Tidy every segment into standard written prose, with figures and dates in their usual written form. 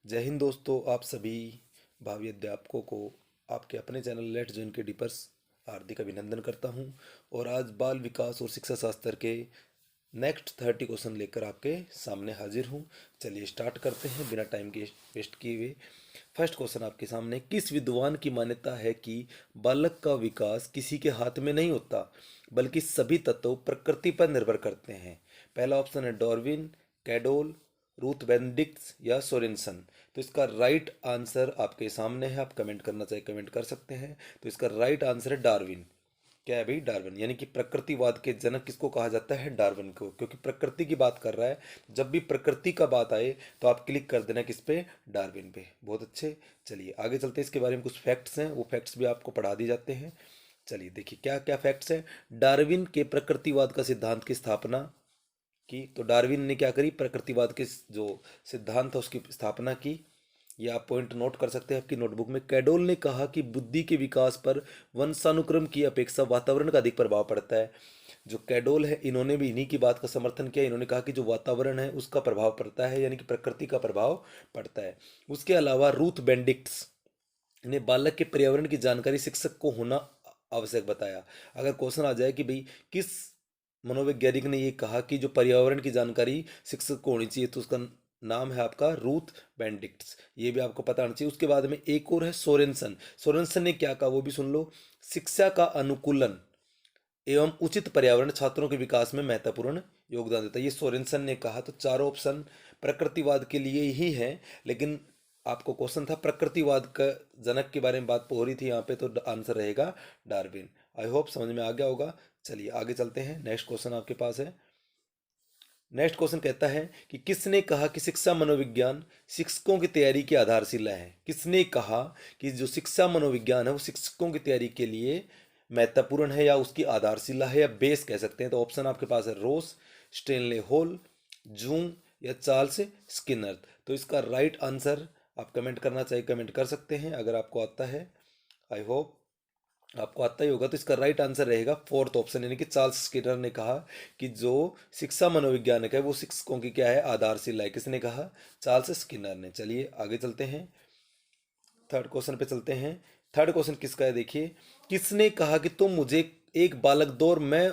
जय हिंद दोस्तों, आप सभी भावी अध्यापकों को आपके अपने चैनल लेट्स जॉइन के डीपर्स हार्दिक अभिनंदन करता हूं। और आज बाल विकास और शिक्षा शास्त्र के नेक्स्ट 30 क्वेश्चन लेकर आपके सामने हाजिर हूं। चलिए स्टार्ट करते हैं बिना टाइम के वेस्ट किए हुए। फर्स्ट क्वेश्चन आपके सामने, किस विद्वान की मान्यता है कि बालक का विकास किसी के हाथ में नहीं होता बल्कि सभी तत्व प्रकृति पर निर्भर करते हैं? पहला ऑप्शन है डार्विन, कैडोल, रूथ बेनेडिक्ट्स या सोरेनसन। तो इसका राइट आंसर आपके सामने है, आप कमेंट करना चाहे कमेंट कर सकते हैं। तो इसका राइट आंसर है डार्विन। क्या है भाई? डार्विन, यानी कि प्रकृतिवाद के जनक किसको कहा जाता है? डार्विन को, क्योंकि प्रकृति की बात कर रहा है। जब भी प्रकृति का बात आए तो आप क्लिक कर देना किस पे? डार्विन पे। बहुत अच्छे। चलिए आगे चलते हैं, इसके बारे में कुछ फैक्ट्स हैं, वो फैक्ट्स भी आपको पढ़ा दिए जाते हैं। चलिए देखिए क्या क्या फैक्ट्स हैं। डार्विन के प्रकृतिवाद का सिद्धांत की स्थापना की। तो डार्विन ने क्या करी? प्रकृतिवाद के जो सिद्धांत था उसकी स्थापना की। ये आप पॉइंट नोट कर सकते हैं आपकी नोटबुक में। कैडोल ने कहा कि बुद्धि के विकास पर वंशानुक्रम की अपेक्षा वातावरण का अधिक प्रभाव पड़ता है। जो कैडोल है, इन्होंने भी इन्हीं की बात का समर्थन किया। इन्होंने कहा कि जो वातावरण है उसका प्रभाव पड़ता है, यानी कि प्रकृति का प्रभाव पड़ता है। उसके अलावा रूथ बेनेडिक्ट्स ने बालक के पर्यावरण की जानकारी शिक्षक को होना आवश्यक बताया। अगर क्वेश्चन आ जाए कि भाई किस मनोवैज्ञानिक ने ये कहा कि जो पर्यावरण की जानकारी शिक्षक को होनी चाहिए, तो उसका नाम है आपका रूथ बेनेडिक्ट्स। ये भी आपको पता होना चाहिए। उसके बाद में एक और है सोरेनसन। सोरेनसन ने क्या कहा वो भी सुन लो। शिक्षा का अनुकूलन एवं उचित पर्यावरण छात्रों के विकास में महत्वपूर्ण योगदान देता है, ये सोरेनसन ने कहा। तो चारों ऑप्शन प्रकृतिवाद के लिए ही हैं, लेकिन आपको क्वेश्चन था प्रकृतिवाद का जनक के बारे में बात हो रही थी यहाँ पे, तो आंसर रहेगा डार्विन। आई होप समझ में आ गया होगा। चलिए आगे चलते हैं, नेक्स्ट क्वेश्चन आपके पास है। नेक्स्ट क्वेश्चन कहता है कि किसने कहा कि शिक्षा मनोविज्ञान शिक्षकों की तैयारी की आधारशिला है? किसने कहा कि जो शिक्षा मनोविज्ञान है वो शिक्षकों की तैयारी के लिए महत्वपूर्ण है, या उसकी आधारशिला है, या बेस कह सकते हैं? तो ऑप्शन आपके पास है रोस, स्टेनले हॉल, जूंग या चार्ल्स स्किनर। तो इसका राइट आंसर आप कमेंट करना चाहिए कमेंट कर सकते हैं अगर आपको आता है। आई होप आपको आता ही होगा। तो इसका राइट आंसर रहेगा फोर्थ ऑप्शन, यानी कि चार्ल्स स्किनर ने कहा कि जो शिक्षा मनोविज्ञानक है वो शिक्षकों की क्या है? आधारशिला है। किसने कहा? चार्ल्स स्किनर ने। चलिए आगे चलते हैं, थर्ड क्वेश्चन पे चलते हैं। थर्ड क्वेश्चन किसका है देखिए। किसने कहा कि तुम मुझे एक बालक दो और मैं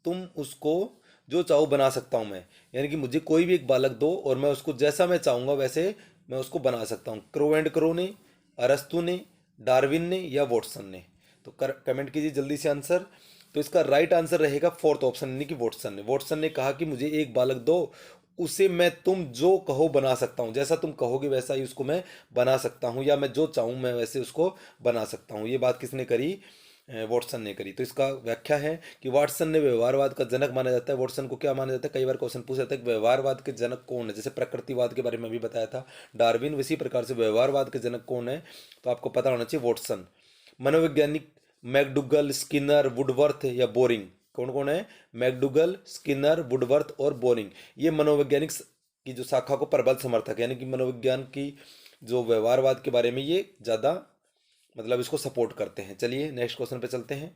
तुम उसको जो चाहो बना सकता हूं मैं? यानी कि मुझे कोई भी एक बालक दो और मैं उसको जैसा मैं चाहूंगा वैसे मैं उसको बना सकता हूं। क्रो एंड क्रो ने, अरस्तु ने, डार्विन ने या वॉटसन ने? तो कमेंट कीजिए जल्दी से आंसर। तो इसका राइट आंसर रहेगा फोर्थ ऑप्शन, यानी कि वॉटसन ने। वॉटसन ने कहा कि मुझे एक बालक दो, उसे मैं तुम जो कहो बना सकता हूँ, जैसा तुम कहोगे वैसा ही उसको मैं बना सकता हूँ, या मैं जो चाहूँ मैं वैसे उसको बना सकता हूँ। ये बात किसने करी? वॉटसन ने करी। तो इसका व्याख्या है कि वाटसन ने व्यवहारवाद का जनक माना जाता है। वॉटसन को क्या माना जाता है? कई बार क्वेश्चन पूछा जाता है कि व्यवहारवाद के जनक कौन है। जैसे प्रकृतिवाद के बारे में भी बताया था डार्विन, इसी प्रकार से व्यवहारवाद के जनक कौन है तो आपको पता होना चाहिए वॉटसन। मनोवैज्ञानिक मैकडुगल, स्किनर, वुडवर्थ या बोरिंग? कौन कौन है? मैकडुगल, स्किनर, वुडवर्थ और बोरिंग। ये मनोवैज्ञानिक की जो शाखा को प्रबल समर्थक है, यानी कि मनोविज्ञान की जो व्यवहारवाद के बारे में ये ज़्यादा मतलब इसको सपोर्ट करते हैं। चलिए नेक्स्ट क्वेश्चन पे चलते हैं।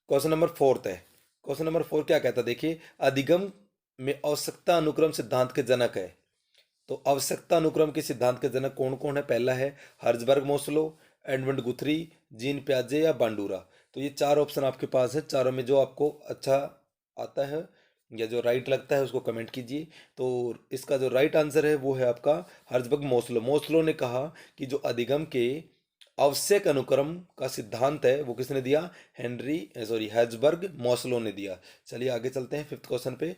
क्वेश्चन नंबर फोर्थ है। क्वेश्चन नंबर फोर क्या कहता है देखिए। अधिगम में आवश्यकता अनुक्रम सिद्धांत के जनक है। तो आवश्यकता अनुक्रम के सिद्धांत के जनक कौन कौन है? पहला है हर्जबर्ग मोस्लो, एडमंड गुथरी, जीन प्याजे या बांडूरा। तो ये चार ऑप्शन आपके पास है। चारों में जो आपको अच्छा आता है या जो राइट लगता है उसको कमेंट कीजिए। तो इसका जो राइट आंसर है वो है आपका हर्जबर्ग मोस्लो। मोस्लो ने कहा कि जो अधिगम के आवश्यक अनुक्रम का सिद्धांत है वो किसने दिया? हर्जबर्ग मोस्लो ने दिया। चलिए आगे चलते हैं फिफ्थ क्वेश्चन पे।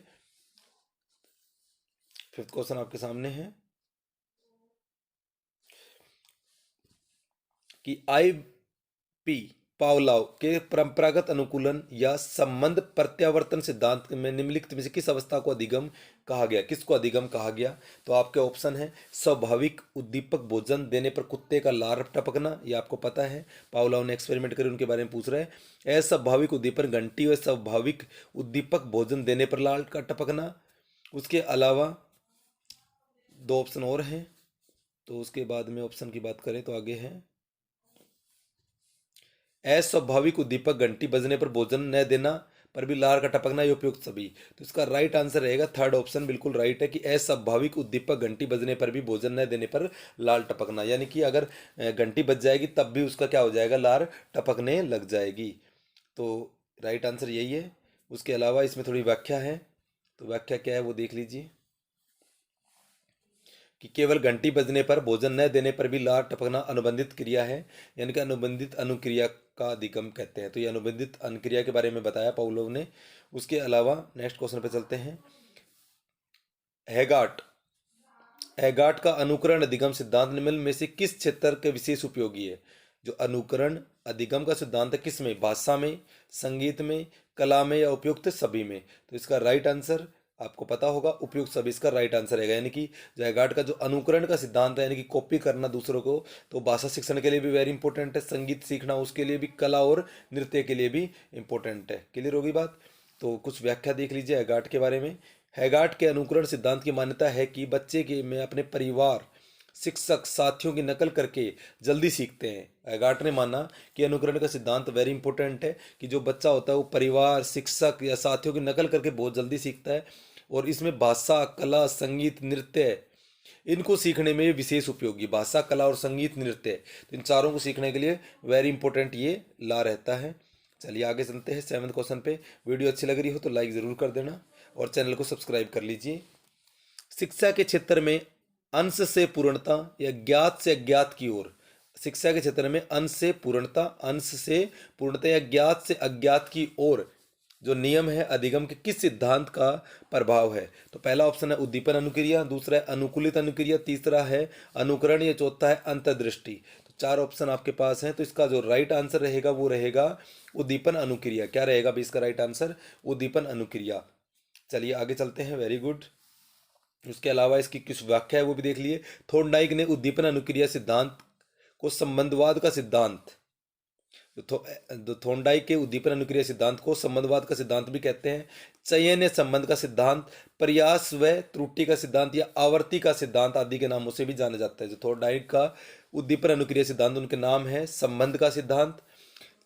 फिफ्थ क्वेश्चन आपके सामने है कि आईपी पावलोव के परंपरागत अनुकूलन या संबंध प्रत्यावर्तन सिद्धांत में निम्नलिखित में से किस अवस्था को अधिगम कहा गया? किसको अधिगम कहा गया? तो आपके ऑप्शन है स्वाभाविक उद्दीपक भोजन देने पर कुत्ते का लार टपकना, ये आपको पता है, पावलोव ने एक्सपेरिमेंट कर उनके बारे में पूछ रहे हैं। अस्वाभाविक उद्दीपन घंटी व स्वाभाविक उद्दीपक भोजन देने पर लार का टपकना। उसके अलावा दो ऑप्शन और हैं, तो उसके बाद में ऑप्शन की बात करें तो आगे है अस्वाभाविक उद्दीपक घंटी बजने पर भोजन न देना, पर भी लार का टपकना ये उपयुक्त सभी। तो इसका राइट आंसर रहेगा थर्ड ऑप्शन, बिल्कुल राइट है कि अस्वाभाविक उद्दीपक घंटी बजने पर भी भोजन न देने पर लार टपकना, यानी कि अगर घंटी बज जाएगी तब भी उसका क्या हो जाएगा, लार टपकने लग जाएगी। तो राइट आंसर यही है। उसके अलावा इसमें थोड़ी व्याख्या है, तो व्याख्या क्या है वो देख लीजिए कि केवल घंटी बजने पर भोजन न देने पर भी लार टपकना अनुबंधित क्रिया है, यानी कि अनुबंधित अनुक्रिया का अधिगम कहते हैं। तो ये अनुबंधित अनुक्रिया के बारे में बताया पाउलोव ने। उसके अलावा नेक्स्ट क्वेश्चन पे चलते हैं। हैगार्ट हैगार्ट का अनुकरण अधिगम सिद्धांत निम्न में से किस क्षेत्र के विशेष उपयोगी है? जो अनुकरण अधिगम का सिद्धांत है किस में, भाषा में, संगीत में, कला में या उपयुक्त सभी में? तो इसका राइट आंसर आपको पता होगा, उपयुक्त सभी इसका राइट आंसर रहेगा। यानी कि जयगार्ड का जो अनुकरण का सिद्धांत है, यानी कि कॉपी करना दूसरों को, तो भाषा शिक्षण के लिए भी वेरी इंपॉर्टेंट है, संगीत सीखना उसके लिए भी, कला और नृत्य के लिए भी इंपॉर्टेंट है। क्लियर होगी बात? तो कुछ व्याख्या देख लीजिए हैगार्ट के बारे में। हैगार्ट के अनुकरण सिद्धांत की मान्यता है कि बच्चे के में अपने परिवार, शिक्षक, साथियों की नकल करके जल्दी सीखते हैं। हैगार्ट ने माना कि अनुकरण का सिद्धांत वेरी इंपॉर्टेंट है कि जो बच्चा होता है वो परिवार, शिक्षक या साथियों की नकल करके बहुत जल्दी सीखता है, और इसमें भाषा, कला, संगीत, नृत्य इनको सीखने में विशेष उपयोगी, भाषा, कला और संगीत, नृत्य, तो इन चारों को सीखने के लिए वेरी इंपॉर्टेंट ये ला रहता है। चलिए आगे चलते हैं 7वें क्वेश्चन पे। वीडियो अच्छी लग रही हो तो लाइक ज़रूर कर देना और चैनल को सब्सक्राइब कर लीजिए। शिक्षा के क्षेत्र में अंश से पूर्णता या ज्ञात से अज्ञात की ओर, शिक्षा के क्षेत्र में अंश से पूर्णता, अंश से पूर्णता या ज्ञात से अज्ञात की ओर जो नियम है अधिगम के किस सिद्धांत का प्रभाव है? तो पहला ऑप्शन है उद्दीपन अनुक्रिया, दूसरा है अनुकूलित अनुक्रिया, तीसरा है अनुकरण, या चौथा है अंतर्दृष्टि। तो चार ऑप्शन आपके पास हैं, तो इसका जो राइट आंसर रहेगा वो रहेगा उद्दीपन अनुक्रिया। क्या रहेगा भी इसका राइट आंसर? उद्दीपन अनुक्रिया। चलिए आगे चलते हैं, वेरी गुड। उसके अलावा इसकी कुछ व्याख्या है वो भी देख लिए। थोर्नडाइक ने उद्दीपन अनुक्रिया सिद्धांत को संबंधवाद का सिद्धांत, थोर्नडाइक के उद्दीपन अनुक्रिया सिद्धांत को संबंधवाद का सिद्धांत भी कहते हैं। चयन संबंध का सिद्धांत, प्रयास व त्रुटि का सिद्धांत या आवर्ती का सिद्धांत आदि के नामों से भी जाना जाता है। जो थोर्नडाइक का उद्दीपन अनुक्रिया सिद्धांत, उनके नाम है संबंध का सिद्धांत,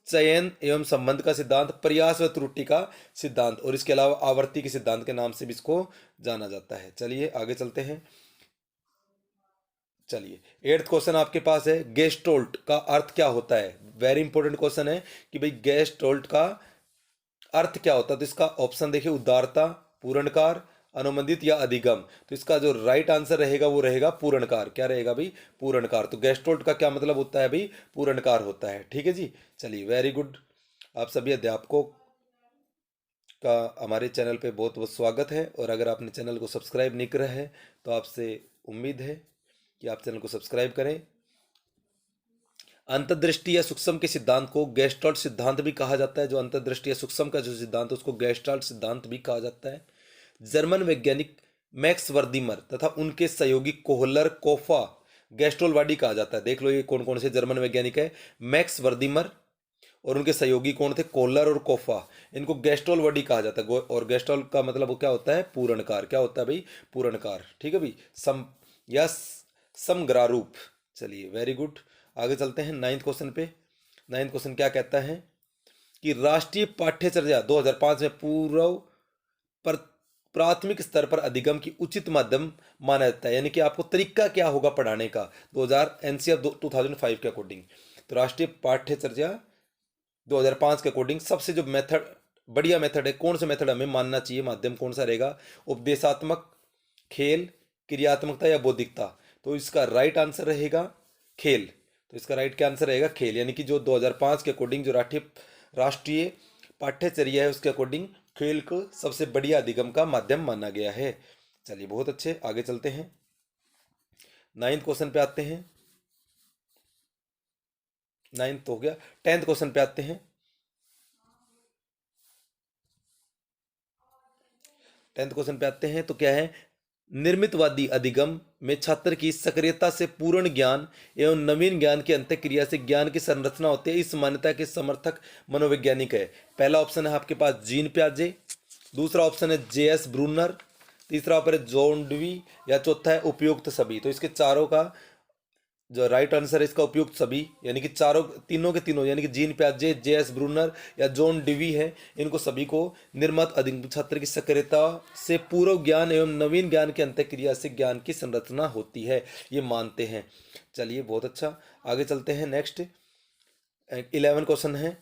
चयन एवं संबंध का सिद्धांत, प्रयास व त्रुटि का सिद्धांत, और इसके अलावा आवर्ती के सिद्धांत के नाम से भी इसको जाना जाता है। चलिए आगे चलते हैं। चलिए 8th क्वेश्चन आपके पास है, गेस्टोल्ट का अर्थ क्या होता है? वेरी इंपॉर्टेंट क्वेश्चन है कि भाई गेस्टोल्ट का अर्थ क्या होता है? तो इसका ऑप्शन देखिए, उदारता, पूर्णकार, अनुबंधित या अधिगम। तो इसका जो राइट आंसर रहेगा वो रहेगा पूर्णकार। क्या रहेगा भाई? पूर्णकार। तो गेस्टोल्ट का क्या मतलब होता है भाई? पूर्णकार होता है। ठीक है जी। चलिए वेरी गुड। आप सभी अध्यापकों का हमारे चैनल पे बहुत बहुत स्वागत है, और अगर आपने चैनल को सब्सक्राइब नहीं करा है तो आपसे उम्मीद है कि आप चैनल को सब्सक्राइब करें। अंतर्दृष्टि या सूक्ष्म के सिद्धांत को गेस्टाल्ट सिद्धांत भी कहा जाता है। जो अंतर्दृष्टि या सूक्ष्म का जो सिद्धांत है उसको गेस्टाल्ट सिद्धांत भी कहा जाता है। जर्मन वैज्ञानिक मैक्स वर्दीमर तथा उनके सहयोगी कोहलर कोफा गेस्टोलवाडी कहा जाता है। देख लो ये कौन कौन से जर्मन वैज्ञानिक है, मैक्स वर्दीमर और उनके सहयोगी कौन थे? कोहलर और कोफा। इनको गेस्टोलवाडी कहा जाता है, और गेस्टोल का मतलब क्या होता है? पूर्णकार। क्या होता है भाई? पूर्णकार। ठीक है भाई, सम या समग्रारूप। चलिए वेरी गुड। आगे चलते हैं 9th क्वेश्चन पे। 9th क्वेश्चन क्या कहता है कि राष्ट्रीय पाठ्यचर्या 2005 में पूर्व पर प्राथमिक स्तर पर अधिगम की उचित माध्यम माना जाता है, यानी कि आपको तरीका क्या होगा पढ़ाने का 2000 एनसीआर 2005 के अकॉर्डिंग। तो राष्ट्रीय पाठ्यचर्या 2005 के अकॉर्डिंग सबसे जो मेथड, बढ़िया मेथड है, कौन सा मेथड हमें मानना चाहिए, माध्यम कौन सा रहेगा? उपदेशात्मक, खेल, क्रियात्मकता या बौद्धिकता? तो इसका राइट आंसर रहेगा खेल। तो इसका राइट क्या आंसर रहेगा? खेल। यानी कि जो 2005 के अकॉर्डिंग जो राष्ट्रीय पाठ्यचर्या है उसके अकॉर्डिंग खेल को सबसे बढ़िया अधिगम का माध्यम माना गया है। चलिए बहुत अच्छे, आगे चलते हैं। 9th क्वेश्चन पे आते हैं। 9th तो हो गया, 10th क्वेश्चन पे आते हैं। 10th क्वेश्चन पे आते हैं तो क्या है? निर्मितवादी अधिगम में छात्र की सक्रियता से पूर्ण ज्ञान एवं नवीन ज्ञान की अंतःक्रिया से ज्ञान की संरचना होती है, इस मान्यता के समर्थक मनोवैज्ञानिक है। पहला ऑप्शन है आपके पास जीन प्याजे, दूसरा ऑप्शन है जेएस ब्रूनर, तीसरा ऑप्शन है जॉन डवी, या चौथा है उपयुक्त सभी। तो इसके चारों का जो राइट आंसर है इसका उपयुक्त सभी यानी कि चारों तीनों के तीनों यानी कि जीन प्याजे, जे.एस. ब्रूनर या जॉन डिवी है, इनको सभी को निर्मत अधिगम छात्र की सक्रियता से पूर्व ज्ञान एवं नवीन ज्ञान की अंतःक्रिया से ज्ञान की संरचना होती है, ये मानते हैं। चलिए बहुत अच्छा, आगे चलते हैं। नेक्स्ट 11 क्वेश्चन है,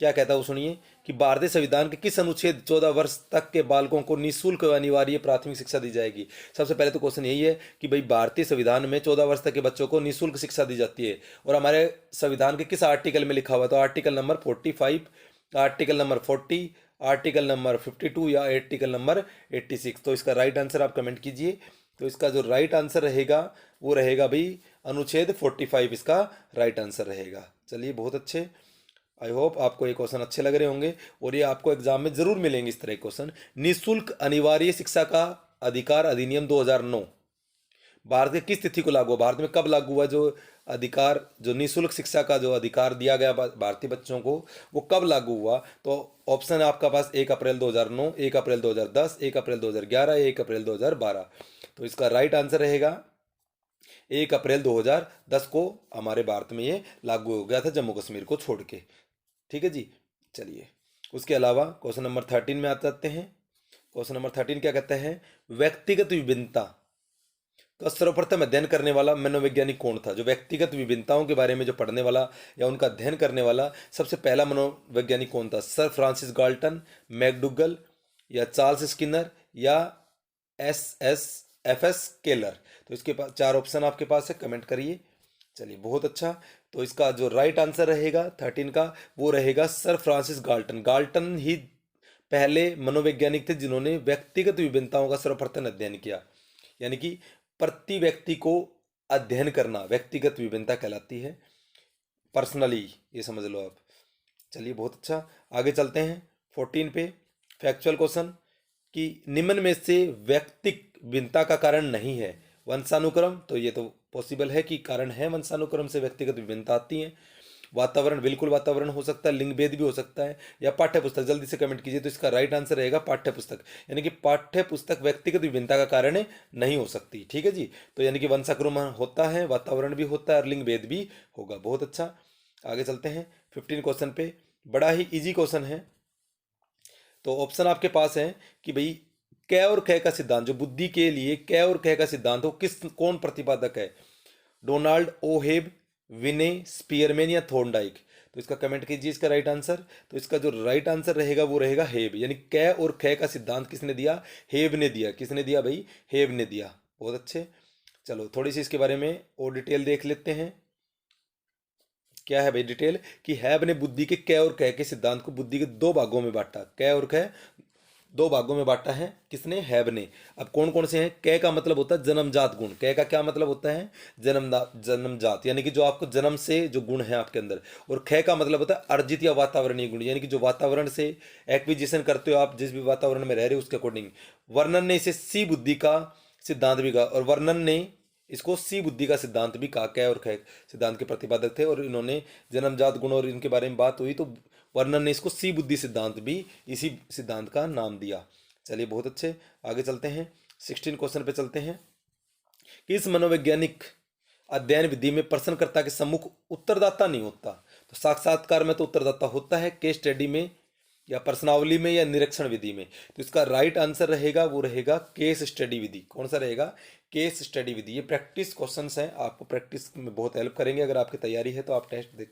क्या कहता है वो सुनिए कि भारतीय संविधान के किस अनुच्छेद 14 वर्ष तक के बालकों को निःशुल्क व अनिवार्य प्राथमिक शिक्षा दी जाएगी। सबसे पहले तो क्वेश्चन यही है कि भाई भारतीय संविधान में 14 वर्ष तक के बच्चों को निःशुल्क शिक्षा दी जाती है, और हमारे संविधान के किस आर्टिकल में लिखा हुआ है, तो article number 45, article number 40, article number 52 या आर्टिकल नंबर 86। तो इसका राइट आंसर आप कमेंट कीजिए। तो इसका जो राइट आंसर रहेगा वो रहेगा भाई अनुच्छेद 45, इसका राइट आंसर रहेगा। चलिए बहुत अच्छे, आई होप आपको ये क्वेश्चन अच्छे लग रहे होंगे और ये आपको एग्जाम में जरूर मिलेंगे इस तरह के क्वेश्चन। निःशुल्क अनिवार्य शिक्षा का अधिकार अधिनियम 2009 भारत के किस तिथि को लागू हुआ, भारत में कब लागू हुआ जो अधिकार, जो निःशुल्क शिक्षा का जो अधिकार दिया गया भारतीय बच्चों को, वो कब लागू हुआ। तो ऑप्शन है आपका पास 1 अप्रैल 2009, 1 अप्रैल 2010, 1 अप्रैल 2011, 1 अप्रैल 2012। तो इसका राइट आंसर रहेगा 1 अप्रैल 2010 को हमारे भारत में ये लागू हो गया था, जम्मू कश्मीर को छोड़ के। ठीक है जी। चलिए उसके अलावा क्वेश्चन नंबर 13 में आ जाते हैं। क्वेश्चन नंबर 13 क्या कहते हैं, व्यक्तिगत विभिन्नता का सर्वप्रथम अध्ययन करने वाला मनोवैज्ञानिक कौन था। जो व्यक्तिगत विभिन्नताओं के बारे में जो पढ़ने वाला या उनका अध्ययन करने वाला सबसे पहला मनोवैज्ञानिक कौन था, सर फ्रांसिस गाल्टन, मैकडूगल या चार्ल्स स्किनर या एफ एस केलर। तो इसके पास 4 ऑप्शन आपके पास है, कमेंट करिए। चलिए बहुत अच्छा, तो इसका जो राइट आंसर रहेगा 13 का वो रहेगा सर फ्रांसिस गाल्टन। गाल्टन ही पहले मनोवैज्ञानिक थे जिन्होंने व्यक्तिगत विभिन्नताओं का सर्वप्रथम अध्ययन किया, यानी कि प्रति व्यक्ति को अध्ययन करना व्यक्तिगत विभिन्नता कहलाती है, पर्सनली, ये समझ लो आप। चलिए बहुत अच्छा, आगे चलते हैं 14 पे। फैक्चुअल क्वेश्चन कि निम्न में से व्यक्तिक भिन्नता का कारण नहीं है वंशानुक्रम। तो ये तो पॉसिबल है कि कारण है, वंशानुक्रम से व्यक्तिगत विभिन्नता आती है। वातावरण, बिल्कुल वातावरण हो सकता है, लिंग भेद भी हो सकता है, या पाठ्य पुस्तक। जल्दी से कमेंट कीजिए। तो इसका राइट आंसर रहेगा पाठ्य पुस्तक, यानी कि पाठ्य पुस्तक व्यक्तिगत विभिन्नता का कारण नहीं हो सकती। ठीक है जी। तो यानी कि वंशानुक्रम होता है, वातावरण भी होता है और लिंग भेद भी होगा। बहुत अच्छा, आगे चलते हैं 15 क्वेश्चन पे। बड़ा ही इजी क्वेश्चन है। तो ऑप्शन आपके पास है कि भाई कै और ख का सिद्धांत, जो बुद्धि के लिए कै और ख का सिद्धांत हो, कौन प्रतिपादक है, डोनाल्ड ओ हेब, विने स्पीयरमैन या थॉर्नडाइक। तो इसका कमेंट कीजिए इसका राइट आंसर। तो इसका जो राइट आंसर रहेगा वो रहेगा हेब, यानी कै और ख का सिद्धांत किसने दिया, हेब ने दिया। किसने दिया भाई, हेब ने दिया। बहुत अच्छे, चलो थोड़ी सी इसके बारे में और डिटेल देख लेते हैं। क्या है भाई डिटेल कि हैब ने बुद्धि के कै और ख के सिद्धांत को बुद्धि के 2 भागों में बांटा। कै और ख 2 भागों में बांटा है, किसने, हैब ने। अब कौन कौन से हैं, कै का मतलब होता है जन्मजात गुण। कै का क्या मतलब होता है, जन्मजात, यानी कि जो आपको जन्म से जो गुण है आपके अंदर। और ख का मतलब होता है अर्जित या वातावरणीय गुण, यानी कि जो वातावरण से एक्विजिशन करते हो आप, जिस भी वातावरण में रह रहे हो उसके अकॉर्डिंग। वर्णन ने इसे सी बुद्धि का सिद्धांत भी कहा, और वर्णन ने इसको सी बुद्धि का सिद्धांत भी कहा। कै और ख सिद्धांत के प्रतिपादक थे और इन्होंने जन्मजात गुण और इनके बारे में बात हुई तो वर्णन ने इसको सी बुद्धि सिद्धांत भी इसी सिद्धांत का नाम दिया। चलिए बहुत अच्छे, आगे चलते हैं 16 क्वेश्चन पे चलते हैं कि इस मनोवैज्ञानिक अध्ययन विधि में प्रश्नकर्ता के सम्मुख उत्तरदाता नहीं होता। तो साक्षात्कार में तो उत्तरदाता होता है, केस स्टडी में या प्रश्नावली में या निरीक्षण विधि में। तो इसका राइट आंसर रहेगा वो रहेगा केस स्टडी विधि। कौन सा रहेगा, केस स्टडी विधि। ये प्रैक्टिस क्वेश्चंस हैं, आपको प्रैक्टिस में बहुत हेल्प करेंगे। अगर आपकी तैयारी है तो आप टेस्ट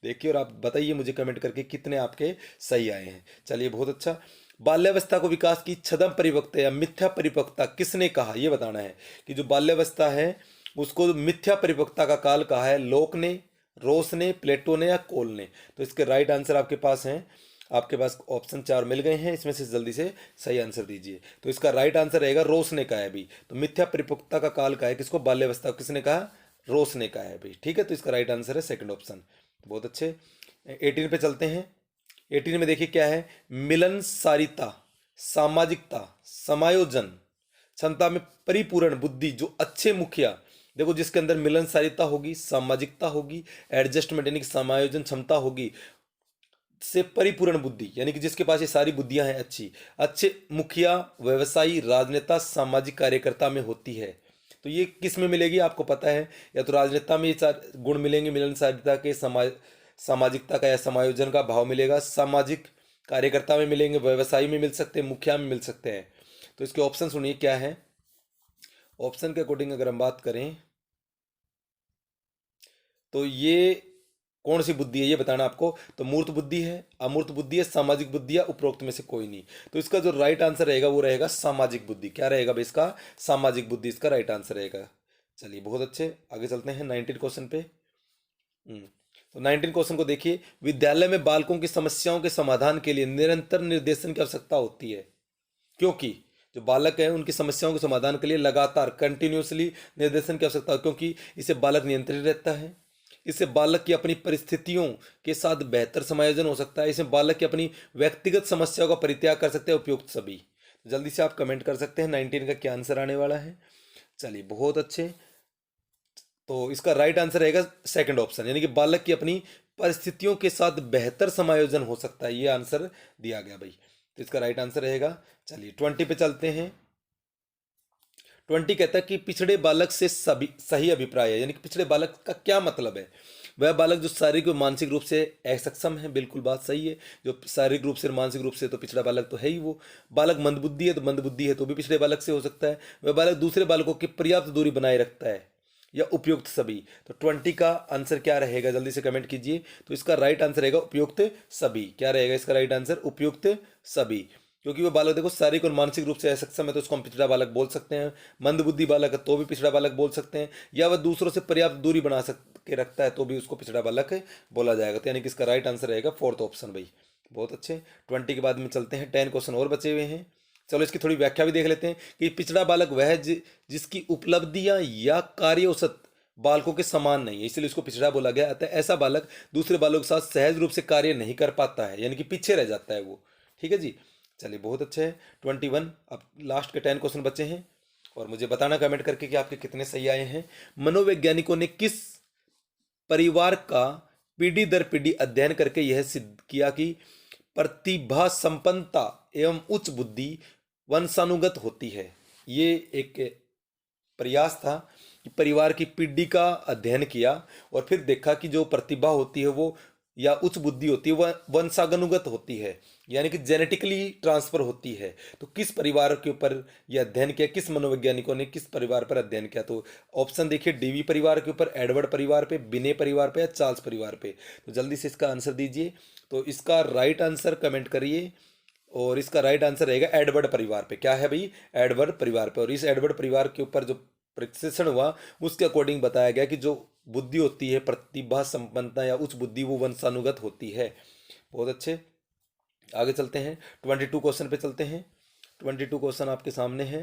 देखिए और आप बताइए मुझे कमेंट करके कितने आपके सही आए हैं। चलिए बहुत अच्छा, बाल्यावस्था को विकास की छद्म परिपक्वता या मिथ्या परिपक्वता किसने कहा, ये बताना है कि जो बाल्यावस्था है उसको मिथ्या परिपक्वता का काल कहा है लोक ने, रोस ने, प्लेटो ने या कोल ने। तो इसके राइट आंसर आपके पास हैं, आपके पास ऑप्शन 4 मिल गए हैं, इसमें से जल्दी से सही आंसर दीजिए। तो इसका राइट आंसर रहेगा रोस ने कहा है भी। तो मिथ्या परिपक्वता का काल कहा है किसको, बाल्यावस्था, किसने कहा, रोस ने कहा है भाई। ठीक है, तो इसका राइट आंसर है सेकंड ऑप्शन। बहुत अच्छे, 18 पे चलते हैं। 18 में देखिए क्या है, मिलनसारिता, सामाजिकता, समायोजन क्षमता में परिपूर्ण बुद्धि, जो अच्छे मुखिया। देखो जिसके अंदर मिलनसारिता होगी, सामाजिकता होगी, एडजस्टमेंट यानी कि समायोजन क्षमता होगी, से परिपूर्ण बुद्धि यानी कि जिसके पास ये सारी बुद्धियां हैं अच्छी, अच्छे मुखिया, व्यवसायी, राजनेता, सामाजिक कार्यकर्ता में होती है। तो तो ये किस में मिलेगी आपको पता है, या तो राजनेता में ये चार गुण मिलेंगे, मिलनसारिता के, सामाजिकता का या समायोजन का भाव मिलेगा, सामाजिक कार्यकर्ता में मिलेंगे, व्यवसायी में मिल सकते हैं, मुखिया में मिल सकते हैं। तो इसके ऑप्शन सुनिए क्या है। ऑप्शन के अकॉर्डिंग अगर हम बात करें तो ये कौन सी बुद्धि है ये बताना आपको। तो मूर्त बुद्धि है, अमूर्त बुद्धि है, सामाजिक बुद्धि है, उपरोक्त में से कोई नहीं। तो इसका जो राइट आंसर रहेगा वो रहेगा सामाजिक बुद्धि। क्या रहेगा भाई इसका, सामाजिक बुद्धि इसका राइट आंसर रहेगा। चलिए बहुत अच्छे, आगे चलते हैं 19 क्वेश्चन पे। तो 19 क्वेश्चन को देखिए। विद्यालय में बालकों की समस्याओं के समाधान के लिए निरंतर निर्देशन की आवश्यकता होती है, क्योंकि जो बालक है उनकी समस्याओं के समाधान के लिए लगातार कंटिन्यूसली निर्देशन की आवश्यकता है, क्योंकि इससे बालक नियंत्रित रहता है, इससे बालक की अपनी परिस्थितियों के साथ बेहतर समायोजन हो सकता है, इसमें बालक की अपनी व्यक्तिगत समस्याओं का परित्याग कर सकते हैं उपयुक्त सभी। जल्दी से आप कमेंट कर सकते हैं 19 का क्या आंसर आने वाला है। चलिए बहुत अच्छे, तो इसका राइट आंसर रहेगा सेकंड ऑप्शन, यानी कि बालक की अपनी परिस्थितियों के साथ बेहतर समायोजन हो सकता है, ये आंसर दिया गया भाई। तो इसका राइट आंसर रहेगा। चलिए 20 पे चलते हैं। 20 कहता है कि पिछड़े बालक से सभी सही अभिप्राय है, यानी कि पिछड़े बालक का क्या मतलब है। वह बालक जो शारीरिक और मानसिक रूप से असक्षम है, बिल्कुल बात सही है। जो शारीरिक रूप से और मानसिक रूप से तो पिछड़ा बालक तो है ही वो। बालक मंदबुद्धि है, तो मंदबुद्धि है तो भी पिछड़े बालक से हो सकता है। वह बालक दूसरे बालकों की पर्याप्त दूरी बनाए रखता है, या उपयुक्त सभी। तो 20 का आंसर क्या रहेगा, जल्दी से कमेंट कीजिए। तो इसका राइट आंसर रहेगा उपयुक्त सभी। क्या रहेगा इसका राइट आंसर, उपयुक्त सभी। क्योंकि वो बालक देखो शारीरिक और मानसिक रूप से असक्षम है तो उसको हम पिछड़ा बालक बोल सकते हैं, मंदबुद्धि बालक है तो भी पिछड़ा बालक बोल सकते हैं, या वह दूसरों से पर्याप्त दूरी बना के रखता है तो भी उसको पिछड़ा बालक बोला जाएगा। तो यानी कि इसका राइट आंसर रहेगा फोर्थ ऑप्शन भाई। बहुत अच्छे, 20 के बाद में चलते हैं, 10 क्वेश्चन और बचे हुए हैं। चलो इसकी थोड़ी व्याख्या भी देख लेते हैं कि पिछड़ा बालक वह है जिसकी उपलब्धियां या कार्य औसत बालकों के समान नहीं है, इसलिए इसको पिछड़ा बोला गया। अतः ऐसा बालक दूसरे बालकों के साथ सहज रूप से कार्य नहीं कर पाता है, यानी कि पीछे रह जाता है वो। ठीक है जी, चलिए बहुत अच्छे है। 21, अब लास्ट के 10 क्वेश्चन बचे हैं, और मुझे बताना कमेंट करके कि आपके कितने सही आए हैं। मनोवैज्ञानिकों ने किस परिवार का पीढ़ी दर पीढ़ी अध्ययन करके यह सिद्ध किया कि प्रतिभा संपन्नता एवं उच्च बुद्धि वंशानुगत होती है। ये एक प्रयास था कि परिवार की पीढ़ी का अध्ययन किया और फिर देखा कि जो प्रतिभा होती है वो या उच्च बुद्धि होती है वह वंशानुगत होती है, यानी कि जेनेटिकली ट्रांसफर होती है। तो किस परिवार के ऊपर यह अध्ययन किया, किस मनोवैज्ञानिकों ने किस परिवार पर अध्ययन किया। तो ऑप्शन देखिए, डीवी परिवार के ऊपर, एडवर्ड परिवार पे, बिने परिवार पे, या चार्ल्स परिवार पे। तो जल्दी से इसका आंसर दीजिए। तो इसका राइट आंसर कमेंट करिए, और इसका राइट आंसर रहेगा एडवर्ड परिवार पे। क्या है भाई, एडवर्ड परिवार पे। और इस एडवर्ड परिवार के ऊपर जो प्रशिक्षण हुआ उसके अकॉर्डिंग बताया गया कि जो बुद्धि होती है, प्रतिभा संपन्नता या उच्च बुद्धि, वो वंशानुगत होती है। बहुत अच्छे, आगे चलते हैं 22 क्वेश्चन पे चलते हैं। 22 क्वेश्चन आपके सामने है।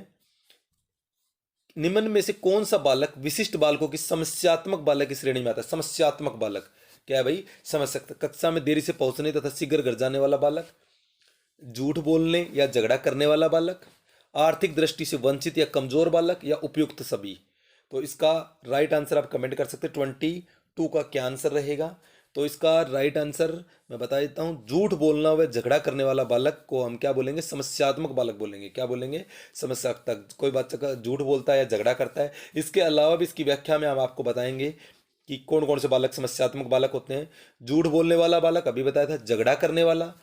निम्न में से कौन सा बालक विशिष्ट बालकों की समस्यात्मक बालक की श्रेणी में आता है। समस्यात्मक बालक क्या है भाई, समझ सकते, कक्षा में देरी से पहुंचने तथा शीघ्र घर जाने वाला बालक, झूठ बोलने या झगड़ा करने वाला बालक, आर्थिक दृष्टि से वंचित या कमजोर बालक, या उपयुक्त सभी। तो इसका राइट आंसर आप कमेंट कर सकते हैं 22 का क्या आंसर रहेगा। तो इसका राइट आंसर मैं बता देता हूँ, झूठ बोलना व झगड़ा करने वाला बालक को हम क्या बोलेंगे, समस्यात्मक बालक बोलेंगे। क्या बोलेंगे, समस्यात्मक। कोई बच्चा का झूठ बोलता है या झगड़ा करता है। इसके अलावा भी इसकी व्याख्या में हम आपको बताएंगे कि कौन कौन से बालक समस्यात्मक बालक होते हैं। झूठ बोलने वाला बालक अभी बताया था, झगड़ा करने वाला,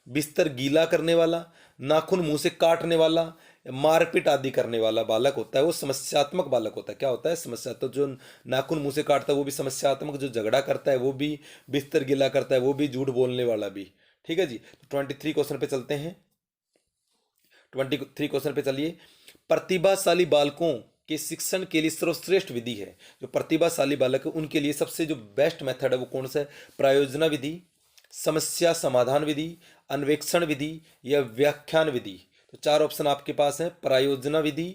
बिस्तर गीला करने वाला, नाखून मुंह से काटने वाला, मारपीट आदि करने वाला बालक होता है वो समस्यात्मक बालक होता है। क्या होता है, समस्या। तो जो नाखून मुंह से काटता है वो भी समस्यात्मक, जो झगड़ा करता है वो भी, बिस्तर गीला करता है वो भी, झूठ बोलने वाला भी। ठीक है जी। तो 23 क्वेश्चन पे चलते हैं। 23 क्वेश्चन पे चलिए। प्रतिभाशाली बालकों के शिक्षण के लिए सर्वश्रेष्ठ विधि है। जो प्रतिभाशाली बालक है उनके लिए सबसे जो बेस्ट मेथड है वो कौन सा है, प्रायोजना विधि, समस्या समाधान विधि, अन्वेक्षण विधि, या व्याख्यान विधि। तो चार ऑप्शन आपके पास है, प्रायोजना विधि,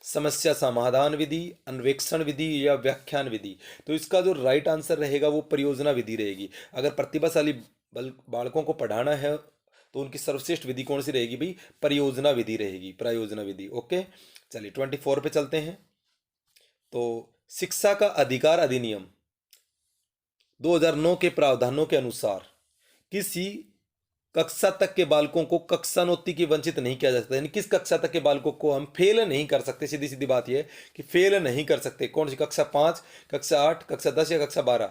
समस्या समाधान विधि, अन्वेक्षण विधि, या व्याख्यान विधि। तो इसका जो राइट आंसर रहेगा वो परियोजना विधि रहेगी। अगर प्रतिभाशाली बालकों को पढ़ाना है तो उनकी सर्वश्रेष्ठ विधि कौन सी रहेगी भाई, परियोजना विधि रहेगी, प्रायोजना विधि। ओके, चलिए 24 पे चलते हैं। तो शिक्षा का अधिकार अधिनियम 2009 के प्रावधानों के अनुसार किसी कक्षा तक के बालकों को कक्षानोत्ती की वंचित नहीं किया जा सकता, यानी किस कक्षा तक के बालकों को हम फेल नहीं कर सकते। सीधी सीधी बात यह है कि फेल नहीं कर सकते। कौन सी कक्षा 5, कक्षा 8, कक्षा 10 या कक्षा 12?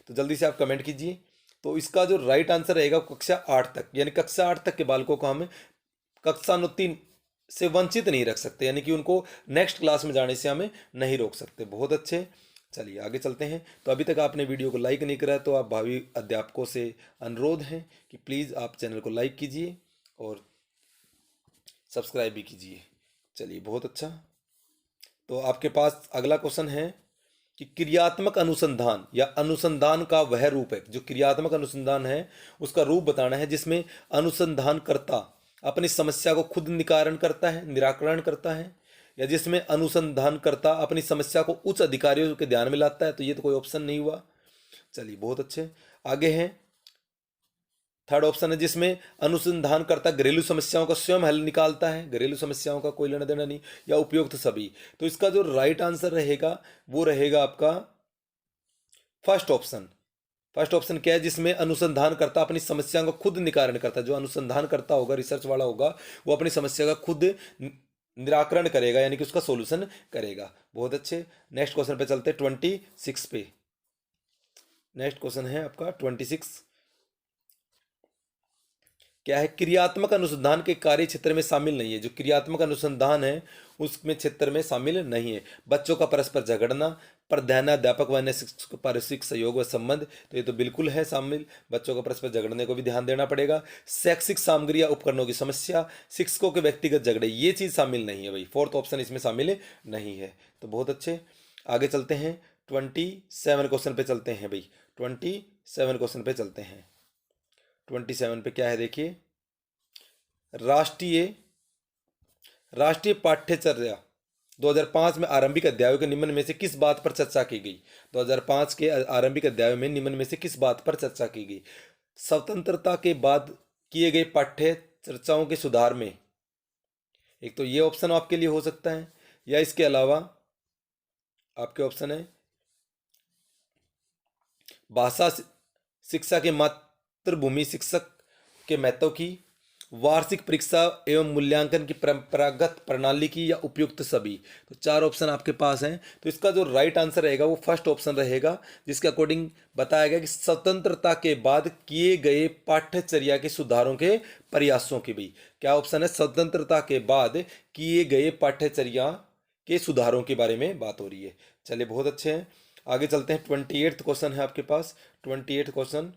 तो जल्दी से आप कमेंट कीजिए। तो इसका जो राइट आंसर रहेगा कक्षा 8 तक, यानी कक्षा 8 तक के बालकों को हम कक्षानोत्ती से वंचित नहीं रख सकते, यानी कि उनको नेक्स्ट क्लास में जाने से हमें नहीं रोक सकते। बहुत अच्छे, चलिए आगे चलते हैं। तो अभी तक आपने वीडियो को लाइक नहीं करा तो आप भावी अध्यापकों से अनुरोध है कि प्लीज़ आप चैनल को लाइक कीजिए और सब्सक्राइब भी कीजिए। चलिए बहुत अच्छा। तो आपके पास अगला क्वेश्चन है कि क्रियात्मक अनुसंधान या अनुसंधान का वह रूप है, जो क्रियात्मक अनुसंधान है उसका रूप बताना है जिसमें अनुसंधानकर्ता अपनी समस्या को खुद निराकरण करता है, या जिसमें अनुसंधानकर्ता अपनी समस्या को उच्च अधिकारियों के ध्यान में लाता है। तो ये तो कोई ऑप्शन नहीं हुआ। चलिए बहुत अच्छे, आगे हैं। थर्ड ऑप्शन है जिसमें अनुसंधानकर्ता घरेलू समस्याओं का स्वयं हल निकालता है, घरेलू समस्याओं का कोई लेना देना नहीं, या उपयुक्त सभी। तो इसका जो राइट आंसर रहेगा वो रहेगा आपका फर्स्ट ऑप्शन। फर्स्ट ऑप्शन क्या है? जिसमें अनुसंधानकर्ता अपनी समस्याओं का खुद निराकरण करता है। जो अनुसंधान करता होगा, रिसर्च वाला होगा, वो अपनी समस्या का खुद निराकरण करेगा, यानी कि उसका सॉल्यूशन करेगा। बहुत अच्छे, नेक्स्ट क्वेश्चन पे चलते हैं 26 पे। नेक्स्ट क्वेश्चन है आपका 26। क्या है? क्रियात्मक अनुसंधान के कार्य क्षेत्र में शामिल नहीं है। जो क्रियात्मक अनुसंधान है उसमें क्षेत्र में शामिल नहीं है। बच्चों का परस्पर झगड़ना, प्रधानाध्यापक व अन्य शिक्षक पारस्परिक सहयोग व संबंध, तो ये तो बिल्कुल है शामिल। बच्चों का परस्पर झगड़ने को भी ध्यान देना पड़ेगा। शैक्षिक सामग्री या उपकरणों की समस्या, शिक्षकों के व्यक्तिगत झगड़े, ये चीज़ शामिल नहीं है भाई। फोर्थ ऑप्शन इसमें शामिल नहीं है। तो बहुत अच्छे, आगे चलते हैं 27 क्वेश्चन पे चलते हैं भाई। 27 क्वेश्चन पे चलते हैं। 27 पे क्या है देखिए। राष्ट्रीय पाठ्यचर्या 2005 में आरंभिक अध्यायों के निम्न में से किस बात पर चर्चा की गई? 2005 के आरंभिक अध्यायों में निम्न में से किस बात पर चर्चा की गई? स्वतंत्रता के बाद किए गए पाठ्य चर्चाओं के सुधार में। एक तो ये ऑप्शन आपके लिए हो सकता है, या इसके अलावा आपके ऑप्शन है भाषा शिक्षा के मातृभूमि शिक्षक के महत्व की, वार्षिक परीक्षा एवं मूल्यांकन की परंपरागत प्रणाली की, या उपयुक्त सभी। तो 4 ऑप्शन आपके पास हैं। तो इसका जो राइट आंसर रहेगा वो फर्स्ट ऑप्शन रहेगा, जिसके अकॉर्डिंग बताया गया कि स्वतंत्रता के बाद किए गए पाठ्यचर्या के सुधारों के प्रयासों की। भी क्या ऑप्शन है? स्वतंत्रता के बाद किए गए पाठ्यचर्या के सुधारों के बारे में बात हो रही है। चलिए बहुत अच्छे हैं, आगे चलते हैं। 28 क्वेश्चन है आपके पास। 28 क्वेश्चन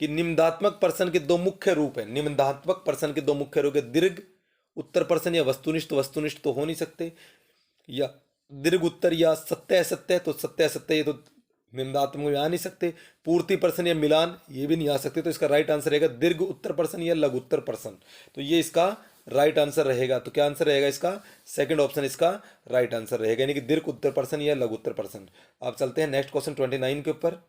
कि निम्नात्मक प्रश्न के दो मुख्य रूप हैं। निम्नात्मक प्रश्न के दो मुख्य रूप है दीर्घ उत्तर प्रश्न या वस्तुनिष्ठ। वस्तुनिष्ठ तो हो नहीं सकते, या दीर्घ उत्तर या सत्य असत्य। तो सत्य असत्य ये तो निम्नात्मक में आ नहीं सकते। पूर्ति प्रश्न या मिलान ये भी नहीं आ सकते। तो इसका राइट आंसर रहेगा दीर्घ उत्तर प्रश्न या लघु उत्तर प्रश्न। तो ये इसका राइट आंसर रहेगा। तो क्या आंसर रहेगा इसका? सेकंड ऑप्शन इसका राइट आंसर रहेगा, यानी कि दीर्घ उत्तर प्रश्न या लघु उत्तर प्रश्न। आप चलते हैं नेक्स्ट क्वेश्चन 29 के ऊपर।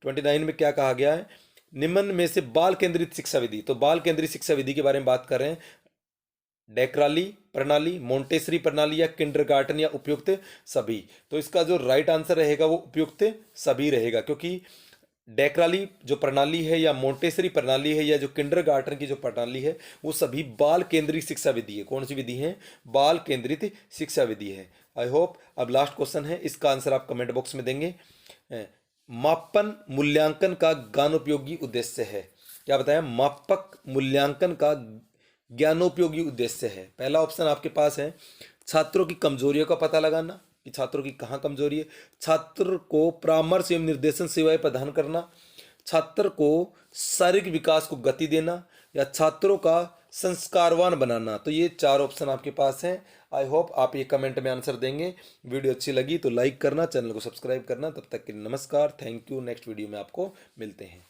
29 में क्या कहा गया है? निम्न में से बाल केंद्रित शिक्षा विधि। तो बाल केंद्रित शिक्षा विधि के बारे में बात कर रहे हैं। डेक्राली प्रणाली, मोंटेसरी प्रणाली, या किंडरगार्टन, या उपयुक्त सभी। तो इसका जो राइट आंसर रहेगा वो उपयुक्त सभी रहेगा, क्योंकि डेक्राली जो प्रणाली है, या मोंटेसरी प्रणाली है, या जो किंडरगार्टन की जो प्रणाली है, वो सभी बाल केंद्रित शिक्षा विधि है। कौन सी विधि है? बाल केंद्रित शिक्षा विधि है। I hope. अब लास्ट क्वेश्चन है, इसका आंसर आप कमेंट बॉक्स में देंगे। मापन मूल्यांकन का ज्ञानोपयोगी उद्देश्य है। क्या बताया? मापक मूल्यांकन का ज्ञानोपयोगी उद्देश्य है। पहला ऑप्शन आपके पास है छात्रों की कमजोरियों का पता लगाना, कि छात्रों की कहाँ कमजोरी है। छात्र को परामर्श एवं निर्देशन सेवाएं प्रदान करना, छात्र को शारीरिक विकास को गति देना, या छात्रों का संस्कारवान बनाना। तो ये 4 ऑप्शन आपके पास हैं। आई होप आप ये कमेंट में आंसर देंगे। वीडियो अच्छी लगी तो लाइक करना, चैनल को सब्सक्राइब करना। तब तक के लिए नमस्कार, थैंक यू। नेक्स्ट वीडियो में आपको मिलते हैं।